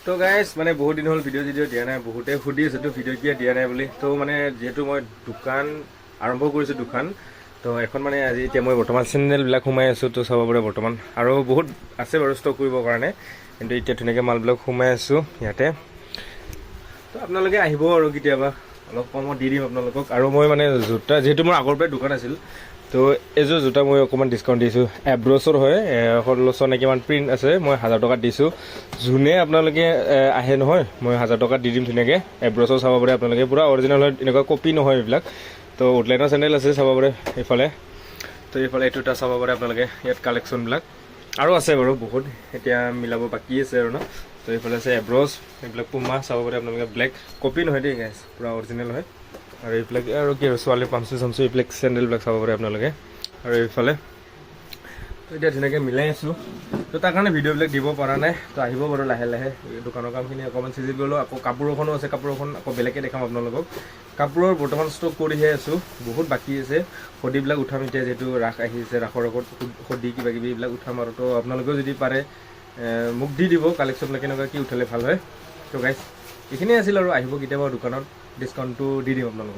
তো গাইজ মানে বহুত দিন হ'ল ভিডিঅ' দিয়া নাই, বহুতে সুধি আছে তো ভিডিঅ' কিয় দিয়া নাই বুলি। তো মানে যিহেতু মই দোকান আৰম্ভ কৰিছোঁ দুখন, তো এখন মানে আজি এতিয়া মই বৰ্তমান চেণ্ডেলবিলাক সোমাই আছোঁ। তো চাব পাৰে বৰ্তমান আৰু বহুত আছে বাৰু ষ্টক কৰিবৰ কাৰণে, কিন্তু এতিয়া ধুনীয়াকৈ মালবিলাক সোমাই আছোঁ ইয়াতে। তো আপোনালোকে আহিব আৰু কেতিয়াবা অলপ কমত দি দিম আপোনালোকক। আৰু মই মানে জোতা যিহেতু মোৰ আগৰ পৰাই দোকান আছিল, তো এযোৰ জোতা মই অকণমান ডিছকাউণ্ট দিছোঁ। এব্ৰছৰ হয়, 1600 নে কিমান প্ৰিণ্ট আছে, মই 1000 টকাত দিছোঁ। যোনে আপোনালোকে আহে নহয়, মই 1000 টকাত দি দিম ধুনীয়াকৈ। এব্ৰছৰ চাব পাৰে আপোনালোকে, পূৰা অৰিজিনেল হয়, এনেকুৱা কপি নহয় এইবিলাক। তো উডলাইনৰ চেণ্ডেল আছে চাব পাৰে এইফালে। তো এইফালে এইটো এটা চাব পাৰে আপোনালোকে, ইয়াত কালেকশ্যনবিলাক আৰু আছে বাৰু বহুত, এতিয়া মিলাব বাকী আছে আৰু ন। তো এইফালে আছে এব্ৰছ, এইবিলাক পুমা চাব পাৰে আপোনালোকে, ব্লেক কপি নহয় দেই গাইজ, পূৰা অৰিজিনেল হয়। আৰু এইবিলাক আৰু কি আৰু ছোৱালী পামচু চামচু এইবিলাক চেণ্ডেলবিলাক চাব পাৰে আপোনালোকে। আৰু এইফালে তো এতিয়া ধুনীয়াকৈ মিলাই আছোঁ, তো তাৰ কাৰণে ভিডিঅ'বিলাক দিব পৰা নাই। তো আহিব বাৰু লাহে লাহে, দোকানৰ কামখিনি অকণমান চিজিল কৰিলোঁ। আকৌ কাপোৰ এখনো আছে, কাপোৰ এখন আকৌ বেলেগকৈ দেখাম আপোনালোকক। কাপোৰৰ বৰ্তমান ষ্টক কৰিহে আছোঁ, বহুত বাকী আছে। সদিবিলাক উঠাম এতিয়া, যিহেতু ৰাস আহিছে, ৰাসৰ আগত সদি কিবা কিবি এইবিলাক উঠাম আৰু। তো আপোনালোকেও যদি পাৰে মোক দি দিব কালেকশ্যনবিলাক কেনেকুৱা কি উঠালে ভাল হয়। তো গাইজ এইখিনিয়ে আছিল আৰু, আহিব কেতিয়াবা দোকানত, ডিছকাউণ্টটো দি দিম আপোনালোকক।